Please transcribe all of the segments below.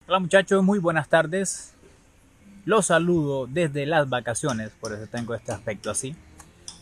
Hola muchachos, muy buenas tardes. Los saludo desde las vacaciones, por eso tengo este aspecto así.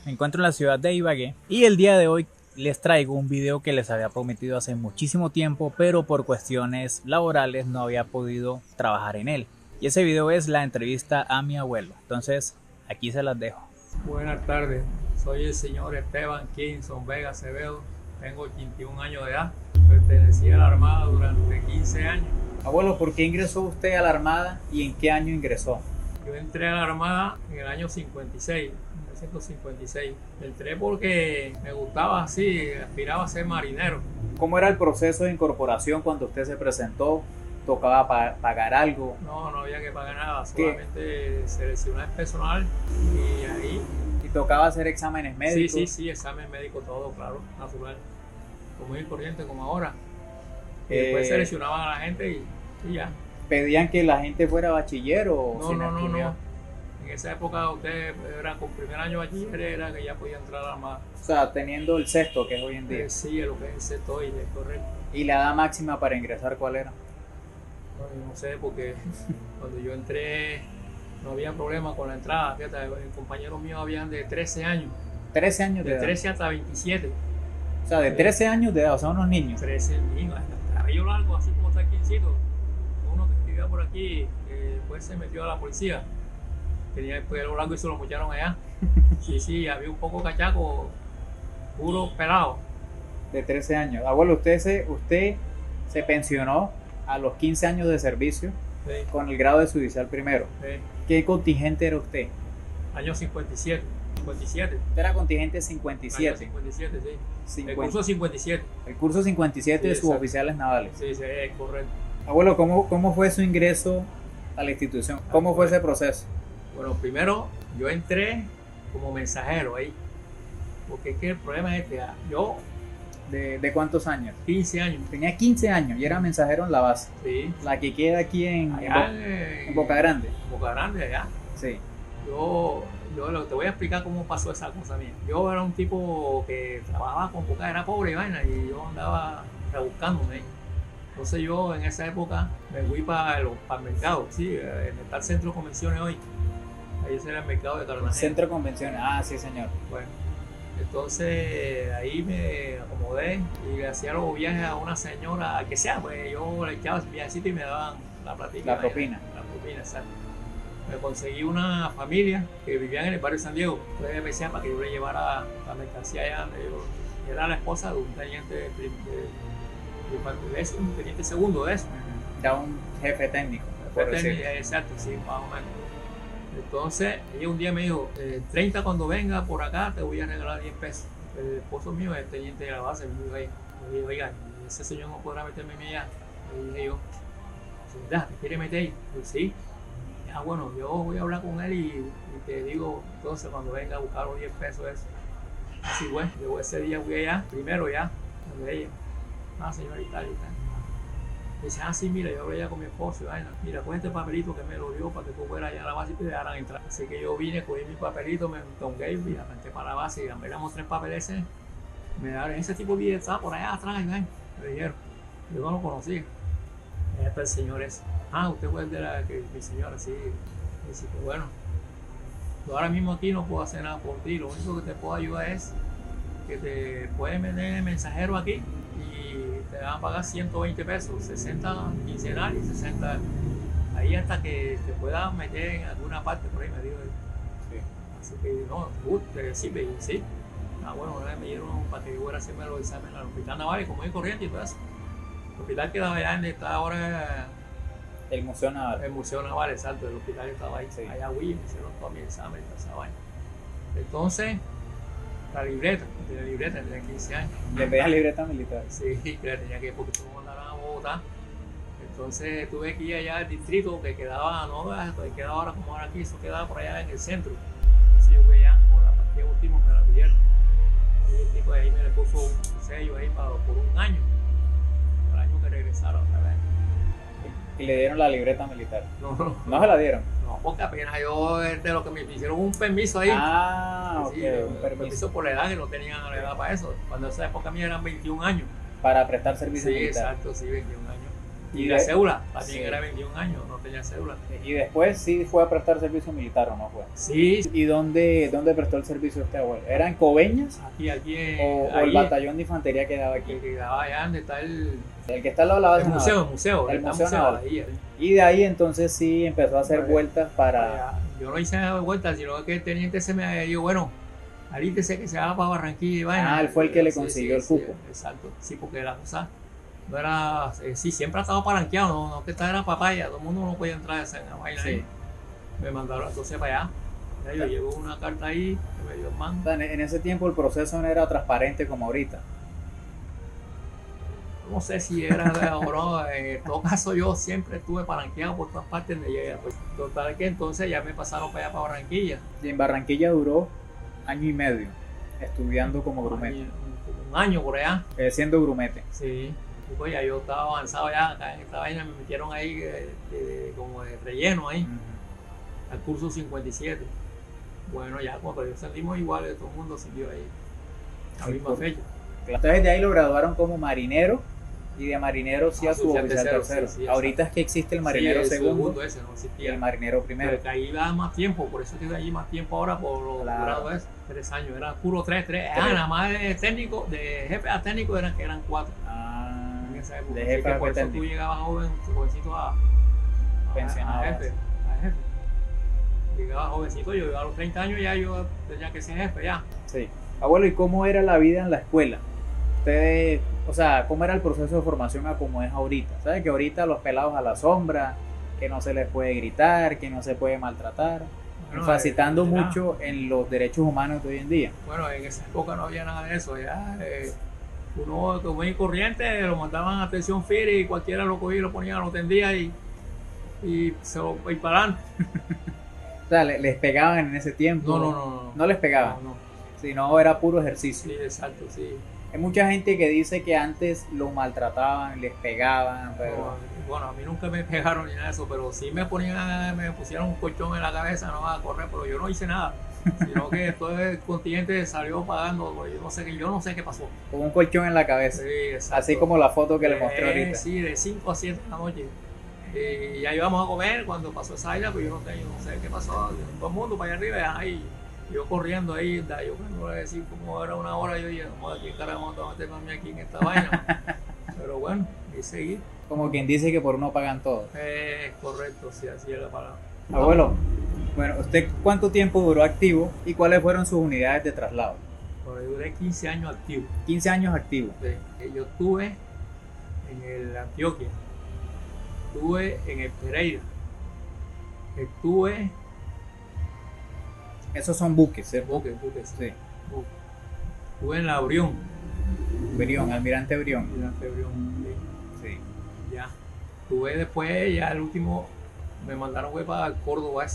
Me encuentro en la ciudad de Ibagué y el día de hoy les traigo un video que les había prometido hace muchísimo tiempo, pero por cuestiones laborales no había podido trabajar en él. Y ese video es la entrevista a mi abuelo. Entonces, aquí se las dejo. Buenas tardes, soy el señor Esteban Kinson Vega Acevedo, tengo 81 años de edad, pertenecí a la Armada durante 15 años. Abuelo, ¿por qué ingresó usted a la Armada y en qué año ingresó? Yo entré a la Armada en el año 56, 1956. Entré porque me gustaba así, aspiraba a ser marinero. ¿Cómo era el proceso de incorporación cuando usted se presentó? ¿Tocaba pagar algo? No había que pagar nada, solamente seleccionar personal y ahí. ¿Y tocaba hacer exámenes médicos? Sí, examen médico, todo, claro, natural. Como es corriente, como ahora. Y después seleccionaban a la gente y ya. ¿Pedían que la gente fuera bachiller o sin No. estudiar? En esa época usted era con primer año de bachiller, era que ya podía entrar a la Armada. O sea, teniendo el sexto, que es hoy en día. Sí, es lo que es el sexto y es correcto. ¿Y la edad máxima para ingresar cuál era? Bueno, yo no sé, porque cuando yo entré no había problema con la entrada. Fíjate, compañeros míos habían de 13 años. 13 años de De edad. 13 hasta 27. O sea, de 13 años de edad, o sea, unos niños. 13 niños, hasta cabello largo, así como está el Quincito. Uno que vivía por aquí, que después se metió a la policía. Tenía el pelo largo y se lo mucharon allá. Sí, había un poco cachaco, puro pelado. De 13 años. Abuelo, usted se pensionó a los 15 años de servicio Sí, con el grado de judicial primero. sí. ¿Qué contingente era usted? Año 57. 57. Usted era contingente Año 57. 57, sí. El 50. curso 57. El curso 57 Sí, de exacto. suboficiales navales. Sí, es correcto. Abuelo, ¿cómo fue su ingreso a la institución? ¿Cómo fue ese proceso? Bueno, primero yo entré como mensajero ahí. Porque es que el problema es este. Yo, ¿De cuántos años? 15 años. Tenía 15 años y era mensajero en la base. Sí. La que queda aquí en Allá en Boca Grande. Boca Grande, allá. Sí. Yo te voy a explicar cómo pasó esa cosa mía. Yo era un tipo que trabajaba con poca, era pobre y vaina, y yo andaba rebuscándome. Entonces yo en esa época me fui para el mercado, sí, en el tal centro de convenciones hoy. Ahí era el mercado de Cartagena. Centro de convenciones. Ah, sí, señor. Bueno, entonces ahí me acomodé y le hacía los viajes a una señora, que sea, pues yo le echaba el viajecito y me daban la platica. La propina. La propina, exacto. Me conseguí una familia que vivía en el barrio de San Diego. Entonces me decían para que yo le llevara la mercancía allá donde yo. Era la esposa de un teniente de eso, un teniente segundo de eso. Ya un jefe técnico. por decirlo. Exacto, sí, más o menos. Entonces, ella un día me dijo, 30 cuando venga por acá te voy a regalar 10 pesos. El esposo mío es teniente de la base, me dijo ahí. Me dijo, oiga, ese señor no podrá meterme allá. Le dije yo, ¿verdad? ¿Te quiere meter ahí? Pues sí. Ah, bueno, yo voy a hablar con él y te digo, entonces cuando venga a buscar los 10 pesos eso. Así bueno, yo ese día fui allá, primero ya, donde ella. Ah, señorita, y tal. Dice, sí, mira, yo hablé ya con mi esposo y vaina. Mira, coge este papelito que me lo dio para que tú fueras allá a la base y te dejaran entrar. Así que yo vine, cogí mi papelito, me tongué y arranqué para la base y me damos 3 papeles. Me daron ese tipo de vida, estaba por allá atrás, me dijeron. Yo no lo conocía. Este el señor ese. Usted fue el de mi señora, sí. Dice que bueno, yo ahora mismo aquí no puedo hacer nada por ti. Lo único que te puedo ayudar es que te pueden meter mensajero aquí y te van a pagar 120 pesos, 60 quincenal y 60 ahí hasta que te puedas meter en alguna parte por ahí, me dijo él. Sí. Así que no, te sirve, y sí. Bueno, me dieron para que yo fuera a hacerme los exámenes al hospital naval, como es corriente y todo eso. El hospital quedaba allá donde está ahora El Museo Naval. el Museo Naval, exacto, el hospital estaba ahí. Sí. Allá me hicieron todo mi examen y toda esa vaina. Entonces, la libreta tenía 15 años. Le pedían libreta militar. Sí, que la tenía que, porque todo el mundo andaba a Bogotá. Entonces tuve que ir allá al distrito que quedaba, no, quedaba ahora como ahora aquí, eso quedaba por allá en el centro. Entonces yo fui allá, por la partida última me la pidieron. Y el tipo de ahí me le puso un sello ahí por un año. El año que regresaron otra vez. Y le dieron la libreta militar. No, ¿No se la dieron? no, porque apenas yo, de lo que me hicieron un permiso ahí. Ah, Sí, ok, un un permiso. permiso por la edad, que no tenían la edad para eso. Cuando esa época mía eran 21 años. Para prestar servicio Sí, militar. exacto, sí, 21 años. Y Y la de- cédula, también sí. era 21 años, no tenía cédula. Y después sí fue a prestar servicio militar, ¿o no fue? Sí, ¿Y dónde prestó el servicio este abuelo? ¿Era en Coveñas aquí o el batallón de infantería quedaba que aquí? quedaba allá donde está el El que está al lado de la base naval. museo, El está museo museo naval. ahí. Y de ahí entonces sí empezó a hacer Vale. vueltas para... Allá. Yo no hice vueltas, sino que el teniente se me dijo, bueno, alítese que se va para Barranquilla y vaina. Él fue el que le Sí, consiguió el sí, cupo. exacto, sí, porque la cosa no era, sí, siempre ha estado palanqueado, no que esta era papaya, todo el mundo no podía entrar a esa vaina Sí. ahí. Me mandaron entonces para allá. Ya yo llevo una carta ahí, que me dio el O man. sea, en ese tiempo el proceso no era transparente como ahorita. No sé si era o no, en todo caso yo siempre estuve palanqueado por todas partes de ella. Pues, total que entonces ya me pasaron para allá para Barranquilla. Y en Barranquilla duró año y medio estudiando como grumete, Un año por allá. siendo grumete. Sí. Y pues ya yo estaba avanzado ya acá en esta vaina, me metieron ahí como de relleno ahí, Ujú. al curso 57. Bueno, ya cuando yo salimos igual, todo el mundo siguió ahí, a la Sí, misma por- fecha. Entonces de ahí lo graduaron como marinero y de marinero sí a su Oficial oficial tercero, tercero. sí, sí, Ahorita es que existe el marinero Sí, el segundo ese no y existía. el marinero primero. Pero que ahí va más tiempo, por eso es que allí más tiempo ahora por los Claro. grados es 3 años, era puro 3. Tres. Nada más de técnico, de jefe a técnico eran 4 Ah, en esa época. de Así jefe que a por eso tú técnico. llegabas jovencito a Pensionado. jefe. Llegaba jovencito, yo llegaba a los 30 años ya yo tenía que ser jefe ya. Sí. Abuelo, ¿y cómo era la vida en la escuela? Ustedes, o sea, ¿cómo era el proceso de formación a como es ahorita? ¿Sabes que ahorita los pelados a la sombra, que no se les puede gritar, que no se puede maltratar? Bueno, Enfacitando era- mucho en los derechos humanos de hoy en día. Bueno, en esa época no había nada de eso. Ya, uno como y corriente lo mandaban a atención FIRE y cualquiera lo cogía y lo ponía, lo tendía y para adelante. O sea, les pegaban en ese tiempo. No. No les pegaban, No. sino era puro ejercicio. Sí, exacto, sí. Hay mucha gente que dice que antes los maltrataban, les pegaban, pero... Bueno, a mí nunca me pegaron ni nada de eso, pero sí me pusieron un colchón en la cabeza, no a correr, pero yo no hice nada. Sino que todo el contingente salió pagando, porque yo no sé qué pasó. Con un colchón en la cabeza. Sí, exacto. Así como la foto que le mostré ahorita. Sí, de 5 a 7 de la noche. Y ya íbamos a comer cuando pasó esa isla, pues yo no sé qué pasó. Todo el mundo para allá arriba, y ahí, yo corriendo ahí, yo cuando le decía como era una hora, yo dije, no, aquí carajo, vamos a meterme a mí aquí en esta vaina. Pero bueno, y seguí. Como quien dice que por uno pagan todo. Correcto, sí, así es la palabra. Abuelo, bueno, ¿usted cuánto tiempo duró activo y cuáles fueron sus unidades de traslado? Pero yo duré 15 años activo. 15 años activo. Yo estuve en el Antioquia, estuve en el Pereira, estuve Esos son buques, ¿cierto? Buque, Sí. Buque. Estuve en la Brión, Brión, Almirante Brión. Almirante Brión, sí, Sí. ya. Estuve después, ya el último, me mandaron fue para Córdoba,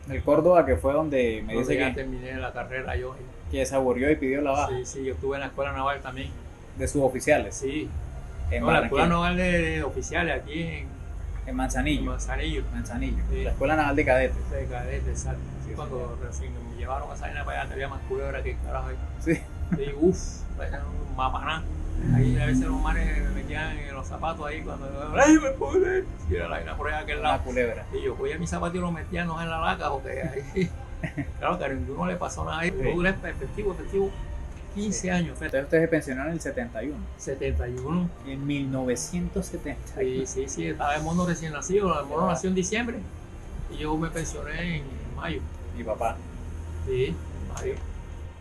El Córdoba, que fue donde me donde dice ya terminé la carrera yo. que se aburrió y pidió la baja Sí, yo estuve en la Escuela Naval también, de sus oficiales sí. en No, la Escuela Barranquilla, Naval de oficiales aquí en Manzanillo. Manzanillo. Manzanillo. Sí. La Escuela Naval de Cadetes. De cadete, exacto. Sí, cuando recién me llevaron a esa vaina para allá, había más culebra que carajo ahí. Sí. Y uff, un mapaná. Ahí a veces los manes me metían en los zapatos ahí cuando ¡ay, me pude! Y era la vaina por allá a aquel Una lado. culebra. Y yo cogía mis zapatos y los metía no en la laca porque ahí, claro que a ninguno le pasó nada ahí. Yo duré efectivo, 15 años, Entonces usted se pensionó en el 71. 71. En 1971. Sí, estaba el mono recién nacido. El mono nació en diciembre y yo me pensioné en mayo. Mi papá. Sí, en mayo.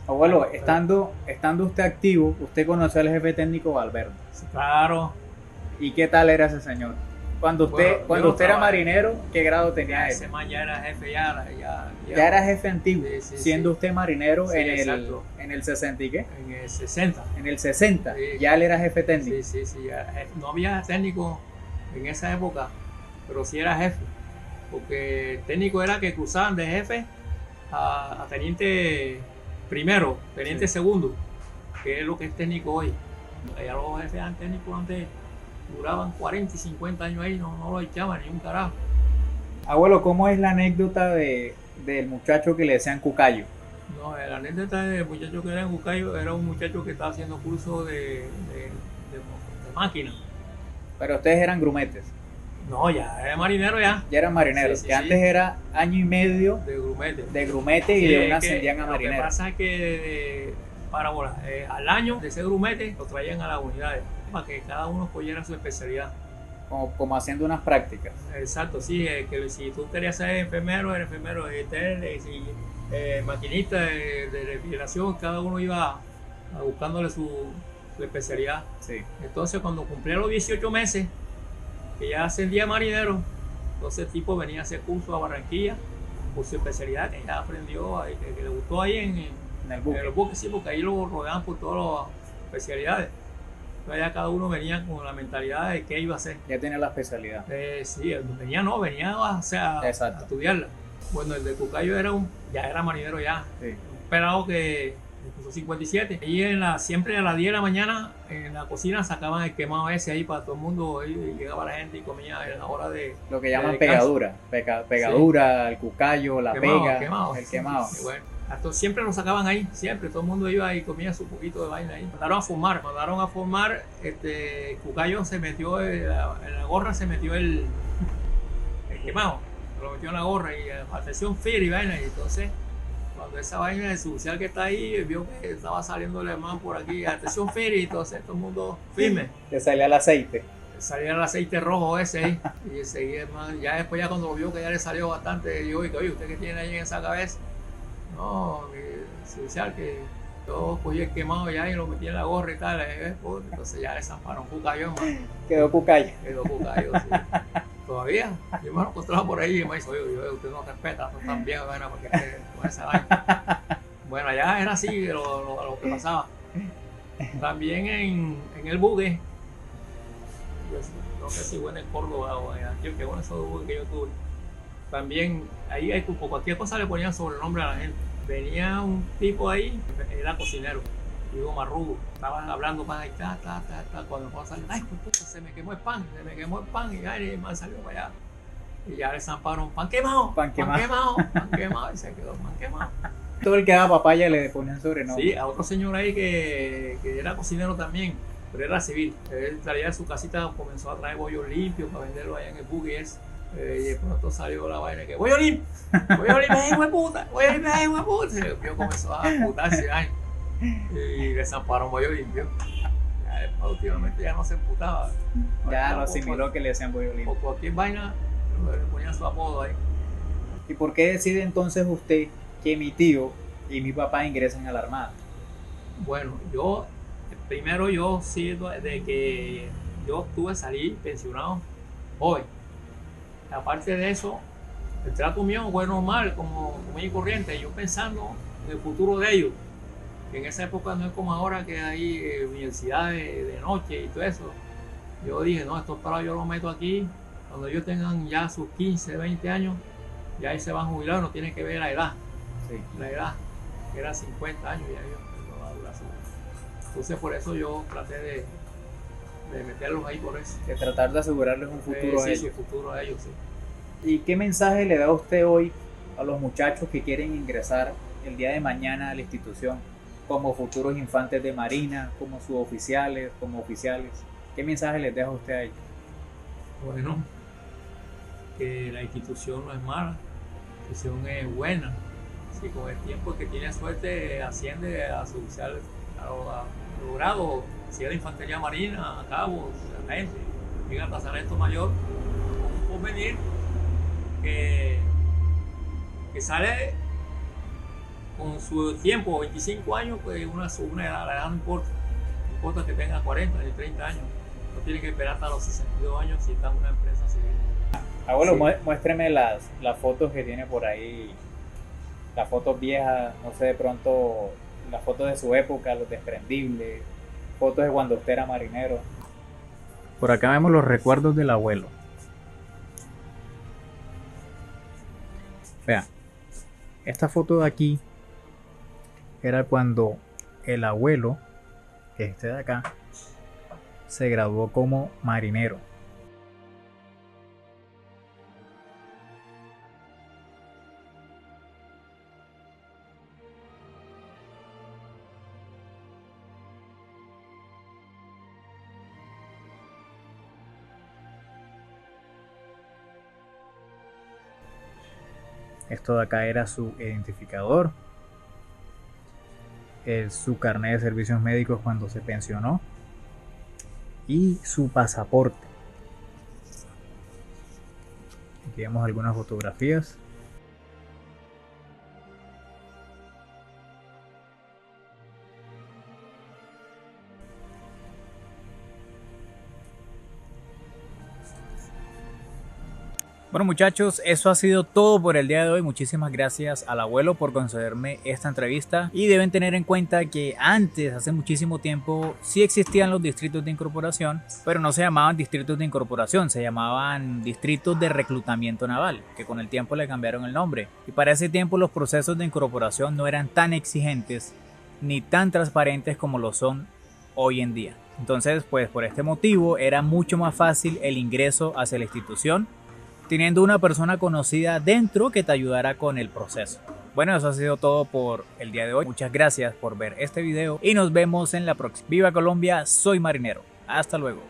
Abuelo, estando usted activo, usted conoció al jefe técnico Valverde. Claro. ¿Y qué tal era ese señor? Cuando usted, Bueno, cuando yo usted era trabajé. marinero, ¿qué grado tenía Ese él? man ya era jefe, ya Ya era jefe antiguo, Sí, siendo sí. usted marinero Sí, en exacto. el 60 y qué? en el 60. En el 60, Sí. ya él era jefe técnico. Sí, ya. No había técnico en esa época, pero sí era jefe. Porque el técnico era que cruzaban de jefe a teniente primero, teniente Sí. segundo, que es lo que es técnico hoy. Ya los jefes eran técnicos antes, duraban 40 y 50 años ahí, no lo echaban ni un carajo. Abuelo, ¿cómo es la anécdota del muchacho que le decían Cucayo? No, la anécdota del muchacho que era en Bucayo era un muchacho que estaba haciendo curso de máquina. Pero ustedes eran grumetes, No, ya era marinero ya. ya eran marineros, Sí, sí, que sí. antes era año y medio De grumete. de grumete y Sí, de una es que ascendían a lo que marinero. pasa es que al año de ese grumete lo traían a las unidades para que cada uno cogiera su especialidad. Como haciendo unas prácticas. Exacto, sí, que si tú querías ser enfermero, era enfermero, si maquinista de refrigeración, cada uno iba buscándole su especialidad. Sí. Entonces, cuando cumplía los 18 meses, que ya ascendía marinero, entonces el tipo venía a hacer curso a Barranquilla por su especialidad, que ya aprendió, que le gustó ahí En el buque. en los buques, sí, porque ahí lo rodeaban por todas las especialidades. Entonces ya cada uno venía con la mentalidad de qué iba a hacer. Ya tiene la especialidad. Sí, venía a estudiarla. Bueno, el de Cucayo ya era marinero ya, Sí. un pelado que puso 57. Y siempre a las 10 de la mañana en la cocina sacaban el quemado ese ahí para todo el mundo. Ahí llegaba la gente y comía en la hora de... Lo que llaman de pegadura. Pegadura, el cucayo, la pega, el quemado. Sí, bueno. Siempre nos sacaban ahí, siempre, todo el mundo iba y comía su poquito de vaina ahí. Mandaron a formar, Cucayo se metió en la gorra, se metió el quemado, lo metió en la gorra y atención FIR y vaina, y entonces cuando esa vaina de sucial que está ahí, vio que estaba saliendo el hermano por aquí, atención FIR, y entonces todo el mundo firme. Le salía el aceite. Salía el aceite rojo ese ahí, y seguía, hermano, ya después ya cuando lo vio que ya le salió bastante, dijo, oye, ¿usted qué tiene ahí en esa cabeza? No, sucial, que yo cogí el quemado ya y lo metí en la gorra y tal, entonces ya le zamparon Cucayo, hermano. Quedó cucayo. Quedó Cucayo, sí. Todavía, yo me lo encontraba por ahí y me dice, oye, usted no respeta, no tan viejo, bueno, porque con esa vaina. Bueno, allá era así lo que pasaba. También en el buque, no sé si fue en el Córdoba o en Antioquia, bueno, esos buques que yo tuve. También ahí hay cualquier cosa le ponían sobrenombre a la gente. Venía un tipo ahí, era cocinero, digo Marrugo, estaban hablando pan ahí, cuando me salir, ay, puta, se me quemó el pan, y ay, man salió para allá. Y ya le zamparon pan quemado, y se quedó pan quemado. Todo el que daba papaya le ponían sobrenombre. Sí, a otro señor ahí que era cocinero también, pero era civil. Él traía de su casita, comenzó a traer bollos limpios para venderlo allá en el buque ese. Y de pronto salió la vaina que voy a olimpiar, hijo de puta, yo comenzó a putarse, ay, y le zamparon bollo limpio. Ya después, últimamente ya no se emputaba. Ya lo asimiló que le decían bollo limpio. Por cualquier vaina le ponían su apodo ahí. ¿Y por qué decide entonces usted que mi tío y mi papá ingresen a la Armada? Bueno, primero yo sí, de que yo estuve salir pensionado joven. Aparte de eso, el trato mío fue normal, como muy corriente, yo pensando en el futuro de ellos. En esa época no es como ahora que hay universidades de noche y todo eso. Yo dije, no, estos parados yo los meto aquí, cuando ellos tengan ya sus 15, 20 años, ya ahí se van jubilados, no tienen que ver la edad. Sí. La edad, que era 50 años, ya yo no va a durar. Entonces por eso yo traté de meterlos ahí por eso. De tratar de asegurarles un futuro a ellos. Sí, su futuro a ellos, sí. ¿Y qué mensaje le da usted hoy a los muchachos que quieren ingresar el día de mañana a la institución como futuros infantes de marina, como suboficiales, como oficiales? ¿Qué mensaje les deja usted a ellos? Bueno, que la institución no es mala, la institución es buena. Si con el tiempo el que tiene suerte asciende a suboficial, a logrado, si era infantería marina, a cabo, sargento, llega hasta sargento mayor, con un porvenir que sale con su tiempo, 25 años, pues una edad, la edad no importa. No importa que tenga 40 ni 30 años. No tiene que esperar hasta los 62 años si está en una empresa civil. Abuelo, Sí. Muéstreme las fotos que tiene por ahí, las fotos viejas, no sé, de pronto las fotos de su época, los desprendibles, fotos de cuando usted era marinero. Por acá vemos los recuerdos del abuelo. Vea, esta foto de aquí era cuando el abuelo, que es este de acá, se graduó como marinero. Esto de acá era su identificador, su carnet de servicios médicos cuando se pensionó y su pasaporte. Aquí vemos algunas fotografías. Bueno muchachos, eso ha sido todo por el día de hoy. Muchísimas gracias al abuelo por concederme esta entrevista. Y deben tener en cuenta que antes, hace muchísimo tiempo, sí existían los distritos de incorporación, pero no se llamaban distritos de incorporación, se llamaban distritos de reclutamiento naval, que con el tiempo le cambiaron el nombre. Y para ese tiempo los procesos de incorporación no eran tan exigentes ni tan transparentes como lo son hoy en día. Entonces, pues por este motivo era mucho más fácil el ingreso hacia la institución, teniendo una persona conocida dentro que te ayudara con el proceso. Bueno, eso ha sido todo por el día de hoy. Muchas gracias por ver este video y nos vemos en la próxima. Viva Colombia, soy marinero. Hasta luego.